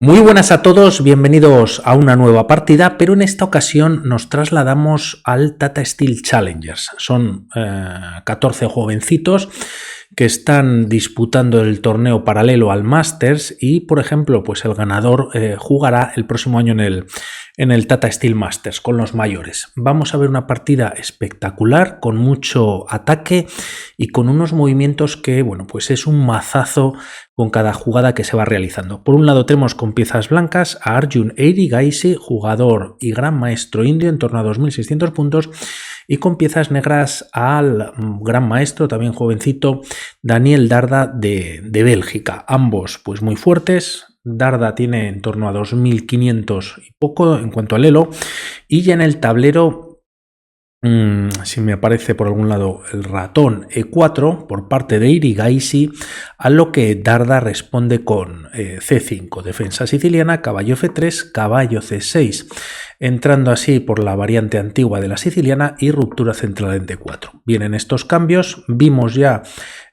Muy buenas a todos, bienvenidos a una nueva partida, pero en esta ocasión nos trasladamos al Tata Steel Challengers. Son 14 jovencitos que están disputando el torneo paralelo al Masters y, por ejemplo, pues el ganador jugará el próximo año en el Tata Steel Masters con los mayores. Vamos a ver una partida espectacular con mucho ataque y con unos movimientos que, bueno, pues es un mazazo con cada jugada que se va realizando. Por un lado tenemos con piezas blancas a Arjun Erigaisi, jugador y gran maestro indio en torno a 2.600 puntos, y con piezas negras al gran maestro, también jovencito, Daniel Darda de Bélgica. Ambos pues muy fuertes. Darda tiene en torno a 2.500 y poco en cuanto al elo, y ya en el tablero, si me aparece por algún lado el ratón, E4 por parte de Erigaisi, a lo que Darda responde con C5, defensa siciliana, caballo F3, caballo C6, entrando así por la variante antigua de la siciliana y ruptura central en D4. Vienen estos cambios, vimos ya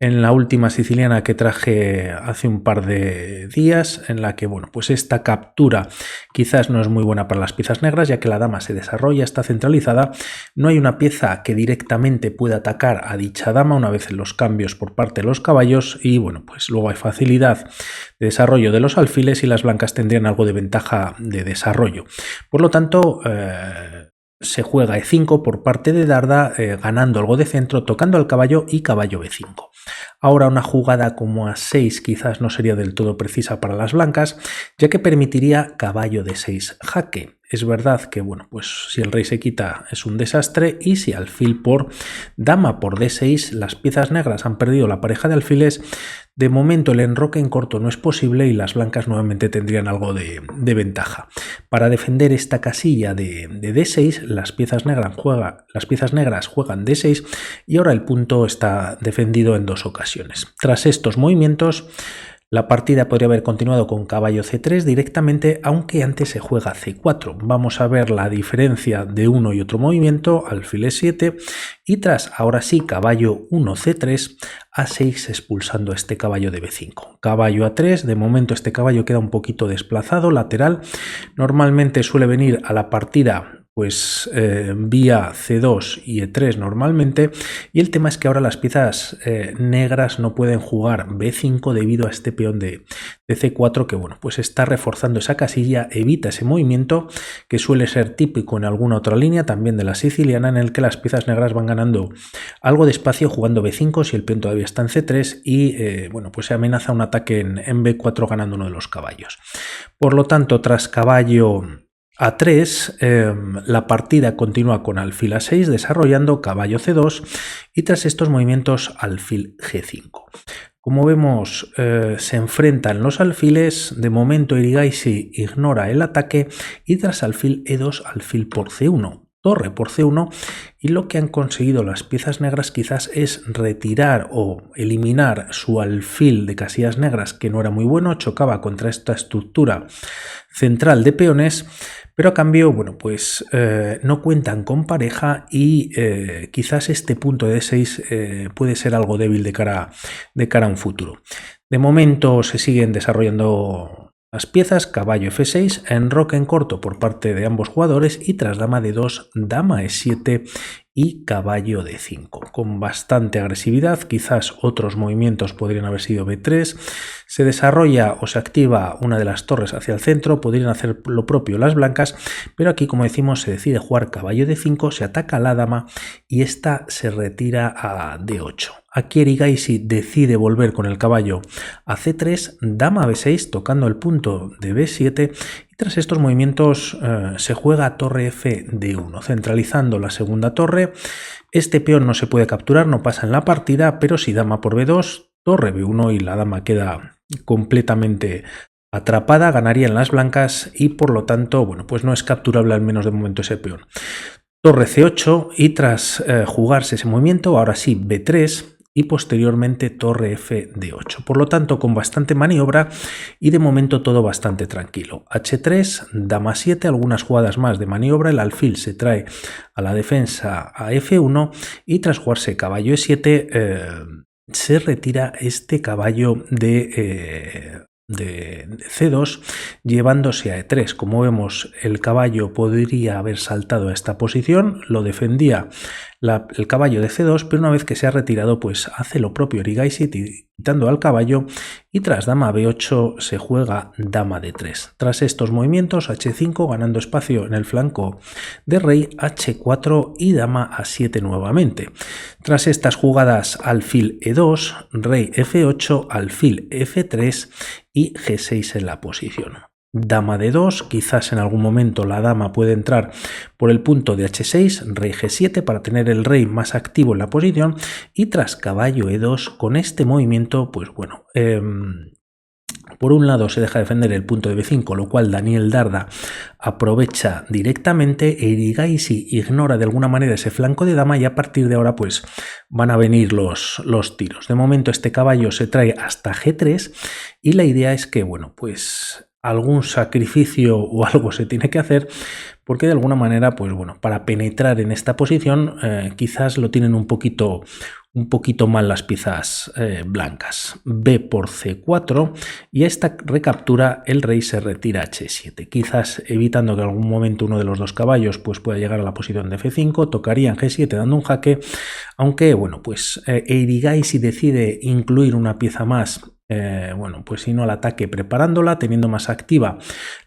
en la última siciliana que traje hace un par de días, en la que, bueno, pues esta captura quizás no es muy buena para las piezas negras, ya que la dama se desarrolla, está centralizada, no hay una pieza que directamente pueda atacar a dicha dama una vez en los cambios por parte de los caballos, y bueno, pues luego hay facilidad de desarrollo de los alfiles y las blancas tendrían algo de ventaja de desarrollo. Por lo tanto, se juega E5 por parte de Darda, ganando algo de centro, tocando al caballo y caballo B5. Ahora una jugada como A6 quizás no sería del todo precisa para las blancas, ya que permitiría caballo D6 jaque. Es verdad que, bueno, pues si el rey se quita es un desastre, y si alfil por dama por D6, las piezas negras han perdido la pareja de alfiles. De momento el enroque en corto no es posible y las blancas nuevamente tendrían algo de ventaja. Para defender esta casilla de D6, las piezas negras juegan D6 y ahora el punto está defendido en dos ocasiones. Tras estos movimientos, la partida podría haber continuado con caballo C3 directamente, aunque antes se juega C4. Vamos a ver la diferencia de uno y otro movimiento, alfil E7, y tras, ahora sí, caballo 1 C3, A6 expulsando a este caballo de B5. Caballo A3, de momento este caballo queda un poquito desplazado, lateral. Normalmente suele venir a la partida pues vía C2 y E3 normalmente, y el tema es que ahora las piezas negras no pueden jugar B5 debido a este peón de C4 que, bueno, pues está reforzando esa casilla, evita ese movimiento que suele ser típico en alguna otra línea también de la siciliana, en el que las piezas negras van ganando algo de espacio jugando B5 si el peón todavía está en C3 y bueno, pues se amenaza un ataque en B4 ganando uno de los caballos. Por lo tanto, tras caballo A3, la partida continúa con alfil A6 desarrollando caballo C2 y tras estos movimientos alfil G5. Como vemos, se enfrentan los alfiles. De momento Erigaisi ignora el ataque y tras alfil E2, alfil por C1, torre por C1, y lo que han conseguido las piezas negras quizás es retirar o eliminar su alfil de casillas negras, que no era muy bueno, chocaba contra esta estructura central de peones, pero a cambio, bueno, pues no cuentan con pareja y quizás este punto de D6 puede ser algo débil de cara a un futuro. De momento se siguen desarrollando las piezas, caballo F6, enroque en corto por parte de ambos jugadores y tras dama D2, dama E7 y caballo D5. Con bastante agresividad, quizás otros movimientos podrían haber sido B3, se desarrolla o se activa una de las torres hacia el centro, podrían hacer lo propio las blancas, pero aquí, como decimos, se decide jugar caballo D5, se ataca a la dama y esta se retira a D8. Aquí Erigaisi decide volver con el caballo a C3, dama B6 tocando el punto de B7 y tras estos movimientos se juega torre F D1, centralizando la segunda torre. Este peón no se puede capturar, no pasa en la partida, pero si dama por B2, torre B1 y la dama queda completamente atrapada, ganarían las blancas y por lo tanto, bueno, pues no es capturable al menos de momento ese peón. Torre C8 y tras jugarse ese movimiento, ahora sí B3 y posteriormente torre F D8. Por lo tanto, con bastante maniobra y de momento todo bastante tranquilo. H3, dama 7, algunas jugadas más de maniobra, el alfil se trae a la defensa a F1 y tras jugarse caballo E7 se retira este caballo de de C2 llevándose a E3. Como vemos, el caballo podría haber saltado a esta posición, lo defendía el caballo de C2, pero una vez que se ha retirado, pues hace lo propio Erigaisi, quitando al caballo, y tras dama B8 se juega dama D3. Tras estos movimientos, H5 ganando espacio en el flanco de rey, H4 y dama A7 nuevamente. Tras estas jugadas, alfil E2, rey F8, alfil F3 y G6 en la posición. Dama D2, quizás en algún momento la dama puede entrar por el punto de H6, rey G7 para tener el rey más activo en la posición, y tras caballo E2 con este movimiento, pues bueno, por un lado se deja defender el punto de B5, lo cual Daniel Darda aprovecha directamente. Erigaisi ignora de alguna manera ese flanco de dama y a partir de ahora pues van a venir los tiros. De momento este caballo se trae hasta G3 y la idea es que, bueno, pues algún sacrificio o algo se tiene que hacer, porque de alguna manera, pues bueno, para penetrar en esta posición quizás lo tienen un poquito mal las piezas blancas. B por C4 y a esta recaptura el rey se retira a H7, quizás evitando que en algún momento uno de los dos caballos pues pueda llegar a la posición de F5, tocaría en G7 dando un jaque, aunque bueno, pues Erigaisi decide incluir una pieza más, bueno, pues si no al ataque preparándola, teniendo más activa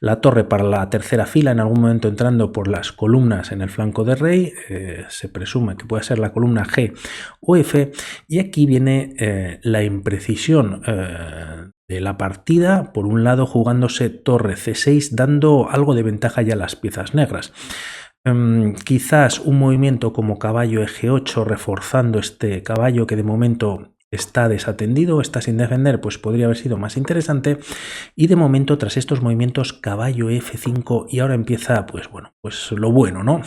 la torre para la tercera fila, en algún momento entrando por las columnas en el flanco de rey, se presume que puede ser la columna G o F, y aquí viene la imprecisión de la partida, por un lado jugándose torre C6, dando algo de ventaja ya a las piezas negras. Quizás un movimiento como caballo eje 8 reforzando este caballo que de momento está desatendido, está sin defender, pues podría haber sido más interesante. Y de momento, tras estos movimientos, caballo F5 y ahora empieza, pues bueno, pues lo bueno, ¿no?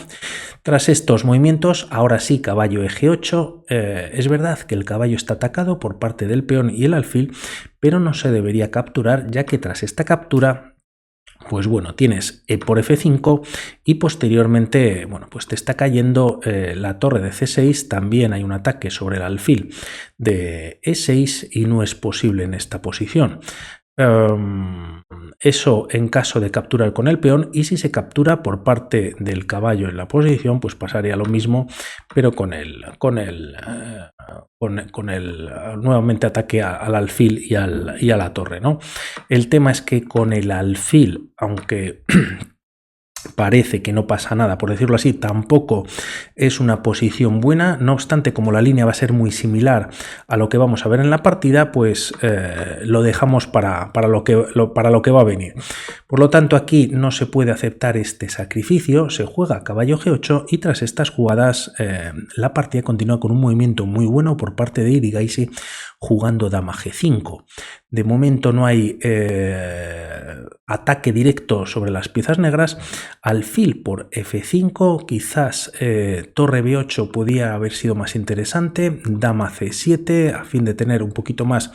Tras estos movimientos, ahora sí, caballo eje 8. Es verdad que el caballo está atacado por parte del peón y el alfil, pero no se debería capturar, ya que tras esta captura, pues bueno, tienes E por F5 y posteriormente, bueno, pues te está cayendo la torre de C6, también hay un ataque sobre el alfil de E6 y no es posible en esta posición. Eso en caso de capturar con el peón, y si se captura por parte del caballo en la posición, pues pasaría lo mismo, pero con el nuevamente ataque al alfil y a la torre, ¿no? El tema es que con el alfil, aunque parece que no pasa nada, por decirlo así, tampoco es una posición buena. No obstante, como la línea va a ser muy similar a lo que vamos a ver en la partida, pues lo dejamos para lo que va a venir. Por lo tanto, aquí no se puede aceptar este sacrificio, se juega caballo G8 y tras estas jugadas la partida continúa con un movimiento muy bueno por parte de Erigaisi jugando dama G5. De momento no hay ataque directo sobre las piezas negras. Alfil por F5, quizás torre B8 podía haber sido más interesante, dama C7 a fin de tener un poquito más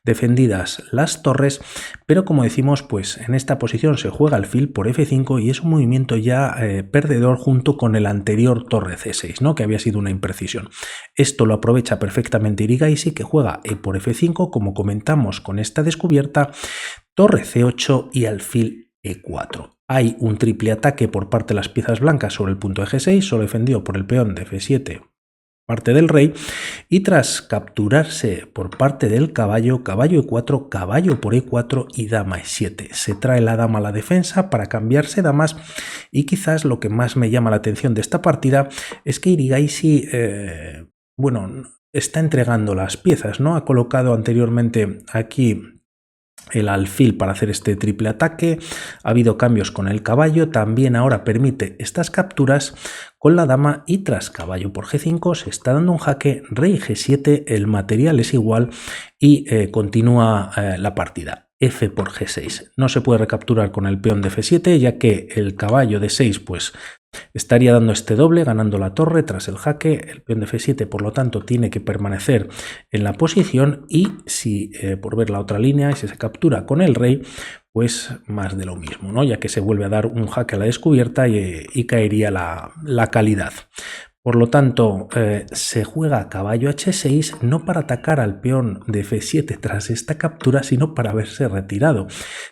defendidas las torres, pero como decimos, pues en esta posición se juega alfil por F5 y es un movimiento ya perdedor junto con el anterior torre C6, ¿no? Que había sido una imprecisión. Esto lo aprovecha perfectamente Erigaisi, que juega E por F5, como comentamos con esta descubierta, torre C8 y alfil E4. Hay un triple ataque por parte de las piezas blancas sobre el punto de G6, solo defendido por el peón de F7 parte del rey, y tras capturarse por parte del caballo, caballo E4, caballo por E4 y dama E7. Se trae la dama a la defensa para cambiarse damas, y quizás lo que más me llama la atención de esta partida es que Erigaisi, bueno, está entregando las piezas, ¿no? Ha colocado anteriormente aquí el alfil para hacer este triple ataque, ha habido cambios con el caballo, también ahora permite estas capturas con la dama y tras caballo por G5 se está dando un jaque, rey G7, el material es igual y continúa la partida. F por G6. No se puede recapturar con el peón de F7, ya que el caballo de 6 pues estaría dando este doble, ganando la torre tras el jaque. El peón de F7, por lo tanto, tiene que permanecer en la posición, y si por ver la otra línea y si se captura con el rey, pues más de lo mismo, ¿no? Ya que se vuelve a dar un jaque a la descubierta y caería la calidad. Por lo tanto, se juega caballo h6 no para atacar al peón de f7 tras esta captura, sino para haberse retirado,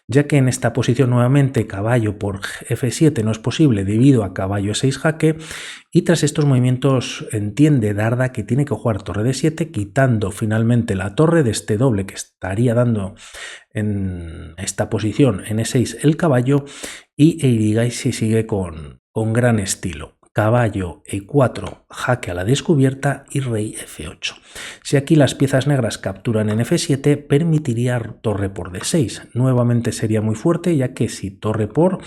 ya que en esta posición nuevamente caballo por f7 no es posible debido a caballo e6 jaque, y tras estos movimientos entiende Darda que tiene que jugar torre d7, quitando finalmente la torre de este doble que estaría dando en esta posición en e6 el caballo, y Eirigaisi sigue con gran estilo. Caballo e4, jaque a la descubierta y rey f8. Si aquí las piezas negras capturan en f7, permitiría torre por d6. Nuevamente sería muy fuerte, ya que si torre por,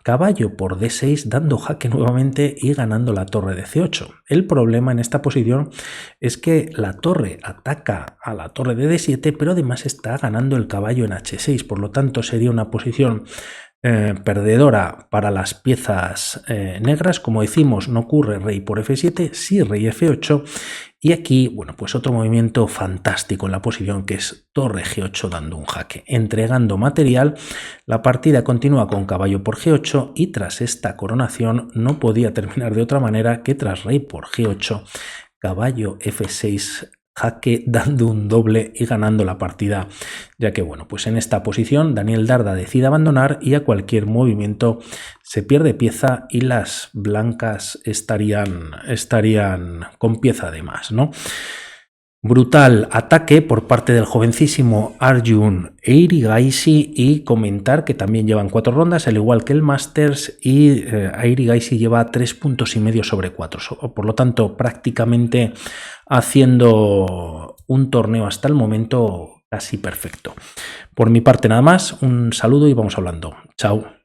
caballo por d6, dando jaque nuevamente y ganando la torre de c8. El problema en esta posición es que la torre ataca a la torre de d7, pero además está ganando el caballo en h6, por lo tanto sería una posición perdedora para las piezas negras. Como decimos, no ocurre rey por f7, sí rey f8, y aquí, bueno, pues otro movimiento fantástico en la posición, que es torre g8 dando un jaque, entregando material. La partida continúa con caballo por g8 y tras esta coronación no podía terminar de otra manera que tras rey por g8, caballo f6, jaque dando un doble y ganando la partida, ya que bueno, pues en esta posición Daniel Darda decide abandonar y a cualquier movimiento se pierde pieza y las blancas estarían con pieza de más, ¿no? Brutal ataque por parte del jovencísimo Arjun Eirigaisi, y comentar que también llevan 4 rondas, al igual que el Masters, y Eirigaisi lleva 3,5 puntos sobre 4, por lo tanto prácticamente haciendo un torneo hasta el momento casi perfecto. Por mi parte nada más, un saludo y vamos hablando. Chao.